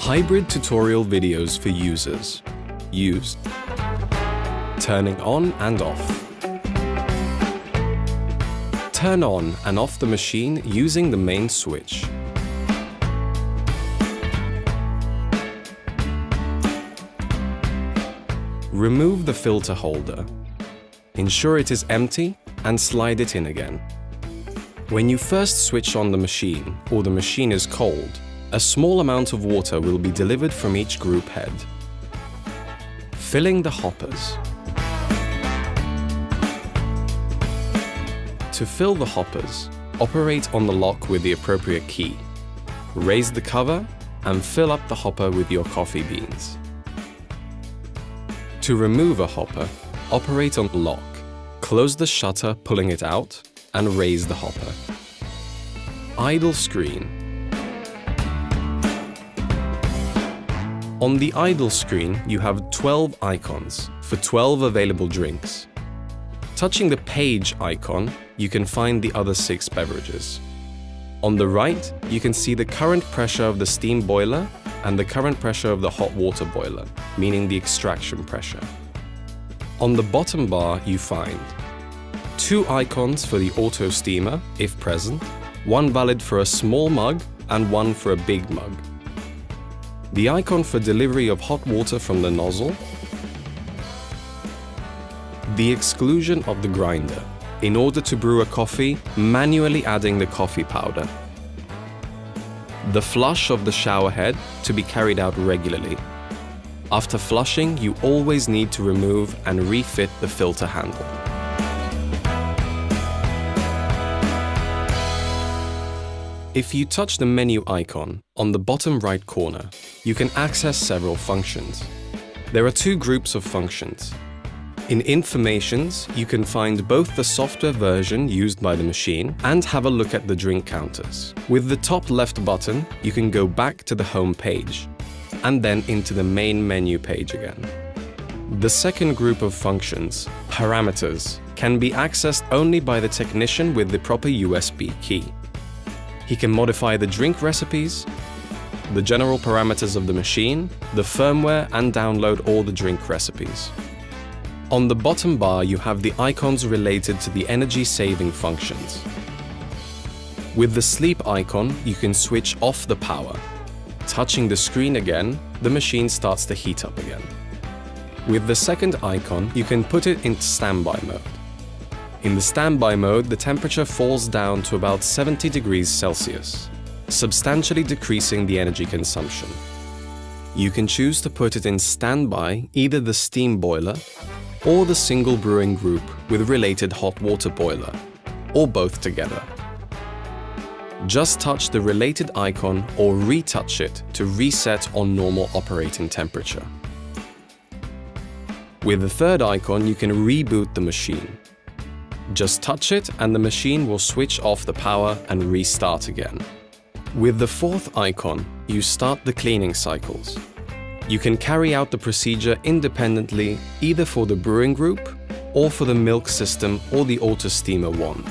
Hybrid tutorial videos for users. Used. Turning on and off. Turn on and off the machine using the main switch. Remove the filter holder. Ensure it is empty and slide it in again. When you first switch on the machine or the machine is cold, a small amount of water will be delivered from each group head. Filling the hoppers. To fill the hoppers, operate on the lock with the appropriate key. Raise the cover and fill up the hopper with your coffee beans. To remove a hopper, operate on the lock. Close the shutter, pulling it out, and raise the hopper. Idle screen. On the idle screen, you have 12 icons for 12 available drinks. Touching the page icon, you can find the other 6 beverages. On the right, you can see the current pressure of the steam boiler and the current pressure of the hot water boiler, meaning the extraction pressure. On the bottom bar, you find 2 icons for the auto steamer, if present, 1 valid for a small mug and 1 for a big mug. The icon for delivery of hot water from the nozzle. The exclusion of the grinder, in order to brew a coffee, manually adding the coffee powder. The flush of the shower head, to be carried out regularly. After flushing, you always need to remove and refit the filter handle. If you touch the menu icon on the bottom right corner, you can access several functions. There are 2 groups of functions. In Informations, you can find both the software version used by the machine and have a look at the drink counters. With the top left button, you can go back to the home page and then into the main menu page again. The second group of functions, Parameters, can be accessed only by the technician with the proper USB key. He can modify the drink recipes, the general parameters of the machine, the firmware, and download all the drink recipes. On the bottom bar, you have the icons related to the energy-saving functions. With the sleep icon, you can switch off the power. Touching the screen again, the machine starts to heat up again. With the second icon, you can put it into standby mode. In the standby mode, the temperature falls down to about 70 degrees Celsius, substantially decreasing the energy consumption. You can choose to put it in standby, either the steam boiler or the single brewing group with related hot water boiler, or both together. Just touch the related icon or retouch it to reset on normal operating temperature. With the third icon, you can reboot the machine. Just touch it and the machine will switch off the power and restart again. With the fourth icon, you start the cleaning cycles. You can carry out the procedure independently, either for the brewing group or for the milk system or the auto steamer wand.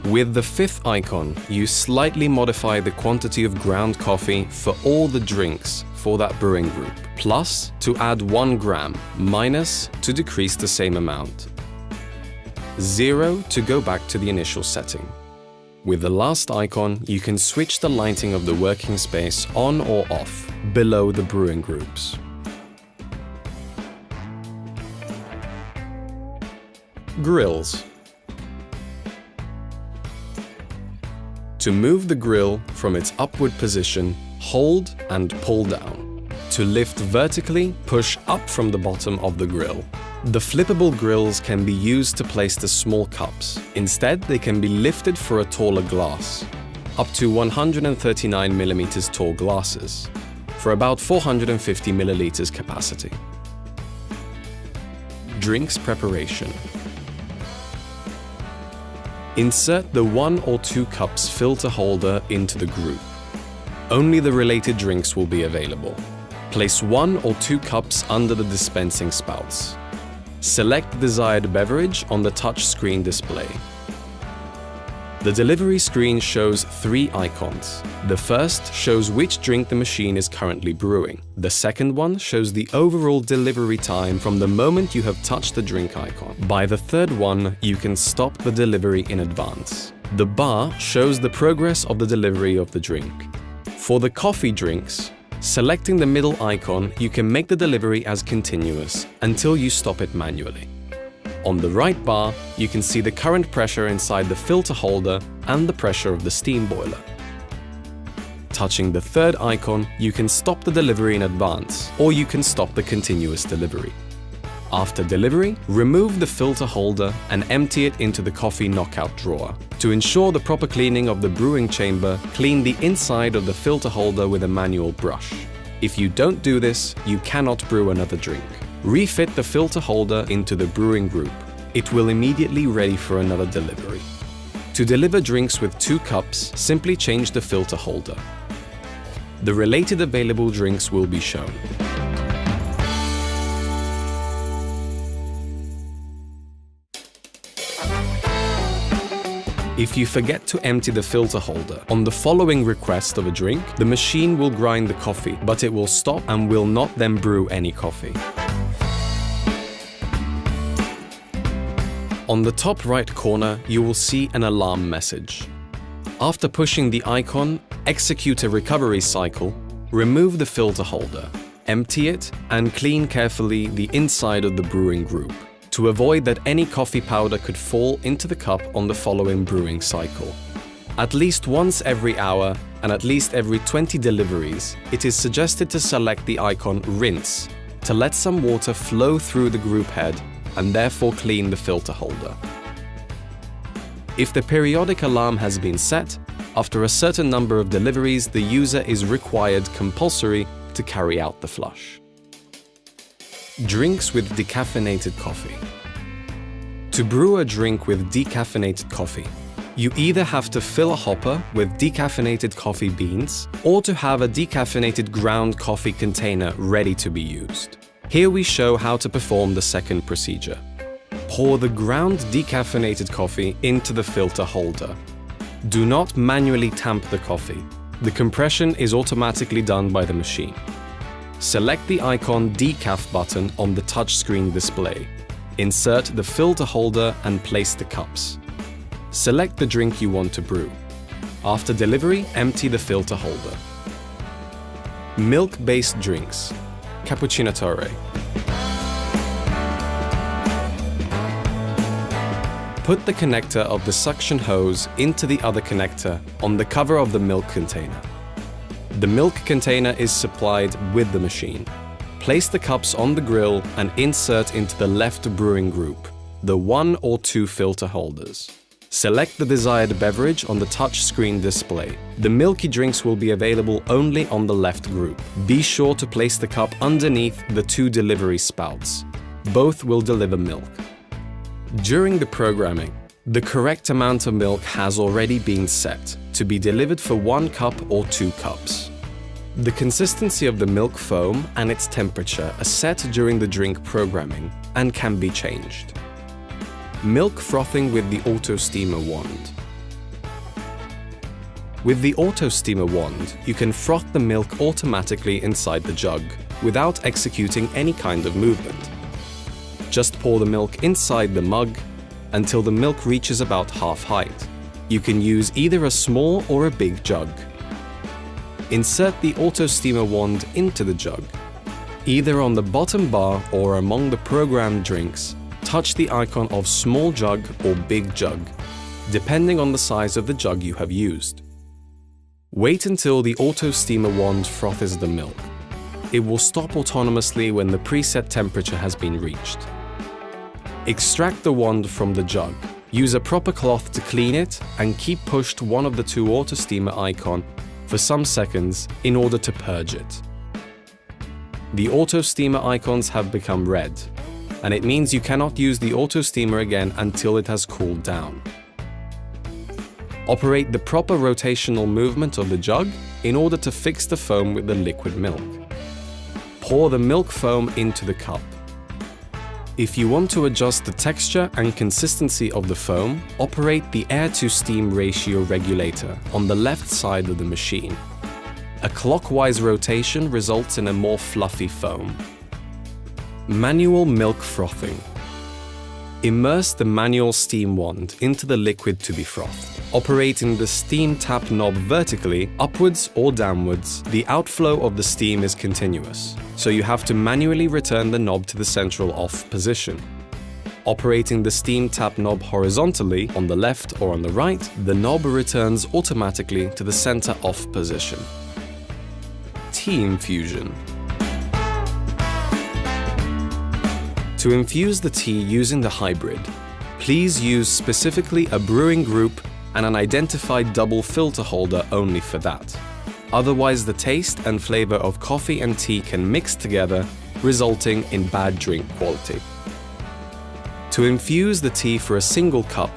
With the fifth icon, you slightly modify the quantity of ground coffee for all the drinks for that brewing group, plus to add 1 gram, minus to decrease the same amount, 0 to go back to the initial setting. With the last icon, you can switch the lighting of the working space on or off below the brewing groups. Grills. To move the grill from its upward position, hold and pull down. To lift vertically, push up from the bottom of the grill. The flippable grills can be used to place the small cups. Instead, they can be lifted for a taller glass, up to 139 mm tall glasses, for about 450 milliliters capacity. Drinks preparation. Insert the 1 or 2 cups filter holder into the group. Only the related drinks will be available. Place 1 or 2 cups under the dispensing spouts. Select the desired beverage on the touch screen display. The delivery screen shows 3 icons. The first shows which drink the machine is currently brewing. The second one shows the overall delivery time from the moment you have touched the drink icon. By the third one, you can stop the delivery in advance. The bar shows the progress of the delivery of the drink. For the coffee drinks, selecting the middle icon, you can make the delivery as continuous until you stop it manually. On the right bar, you can see the current pressure inside the filter holder and the pressure of the steam boiler. Touching the third icon, you can stop the delivery in advance, or you can stop the continuous delivery. After delivery, remove the filter holder and empty it into the coffee knockout drawer. To ensure the proper cleaning of the brewing chamber, clean the inside of the filter holder with a manual brush. If you don't do this, you cannot brew another drink. Refit the filter holder into the brewing group. It will immediately ready for another delivery. To deliver drinks with 2 cups, simply change the filter holder. The related available drinks will be shown. If you forget to empty the filter holder on the following request of a drink, the machine will grind the coffee, but it will stop and will not then brew any coffee. On the top right corner, you will see an alarm message. After pushing the icon, execute a recovery cycle, remove the filter holder, empty it, and clean carefully the inside of the brewing group to avoid that any coffee powder could fall into the cup on the following brewing cycle. At least once every hour and at least every 20 deliveries, it is suggested to select the icon Rinse to let some water flow through the group head and therefore clean the filter holder. If the periodic alarm has been set, after a certain number of deliveries, the user is required compulsory to carry out the flush. Drinks with decaffeinated coffee. To brew a drink with decaffeinated coffee, you either have to fill a hopper with decaffeinated coffee beans or to have a decaffeinated ground coffee container ready to be used. Here we show how to perform the second procedure. Pour the ground decaffeinated coffee into the filter holder. Do not manually tamp the coffee. The compression is automatically done by the machine. Select the icon Decaf button on the touchscreen display. Insert the filter holder and place the cups. Select the drink you want to brew. After delivery, empty the filter holder. Milk-based drinks. Cappuccinatore. Put the connector of the suction hose into the other connector on the cover of the milk container. The milk container is supplied with the machine. Place the cups on the grill and insert into the left brewing group, the 1 or 2 filter holders. Select the desired beverage on the touch screen display. The milky drinks will be available only on the left group. Be sure to place the cup underneath the 2 delivery spouts. Both will deliver milk. During the programming, the correct amount of milk has already been set to be delivered for 1 cup or 2 cups. The consistency of the milk foam and its temperature are set during the drink programming and can be changed. Milk frothing with the auto steamer wand. With the auto steamer wand, you can froth the milk automatically inside the jug without executing any kind of movement. Just pour the milk inside the mug until the milk reaches about half height. You can use either a small or a big jug. Insert the auto steamer wand into the jug. Either on the bottom bar or among the programmed drinks, touch the icon of small jug or big jug, depending on the size of the jug you have used. Wait until the auto steamer wand froths the milk. It will stop autonomously when the preset temperature has been reached. Extract the wand from the jug. Use a proper cloth to clean it and keep pushed one of the 2 auto steamer icon for some seconds in order to purge it. The auto steamer icons have become red, and it means you cannot use the auto steamer again until it has cooled down. Operate the proper rotational movement of the jug in order to fix the foam with the liquid milk. Pour the milk foam into the cup. If you want to adjust the texture and consistency of the foam, operate the air-to-steam ratio regulator on the left side of the machine. A clockwise rotation results in a more fluffy foam. Manual milk frothing. Immerse the manual steam wand into the liquid to be frothed. Operating the steam tap knob vertically, upwards or downwards, the outflow of the steam is continuous, so you have to manually return the knob to the central off position. Operating the steam tap knob horizontally, on the left or on the right, the knob returns automatically to the center off position. Tea infusion. To infuse the tea using the HYbrid, please use specifically a brewing group and an identified double filter holder only for that. Otherwise, the taste and flavor of coffee and tea can mix together, resulting in bad drink quality. To infuse the tea for a single cup,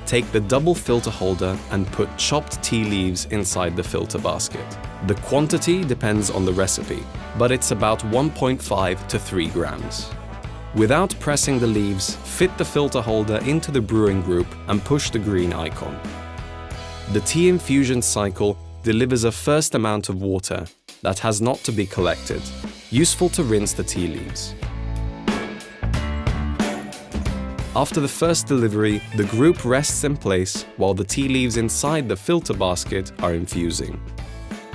take the double filter holder and put chopped tea leaves inside the filter basket. The quantity depends on the recipe, but it's about 1.5 to 3 grams. Without pressing the leaves, fit the filter holder into the brewing group and push the green icon. The tea infusion cycle delivers a first amount of water that has not to be collected, useful to rinse the tea leaves. After the first delivery, the group rests in place while the tea leaves inside the filter basket are infusing.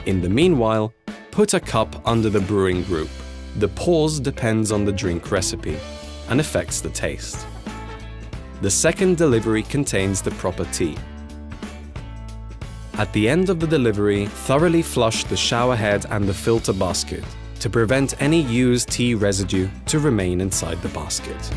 In the meanwhile, put a cup under the brewing group. The pause depends on the drink recipe and affects the taste. The second delivery contains the proper tea. At the end of the delivery, thoroughly flush the shower head and the filter basket to prevent any used tea residue to remain inside the basket.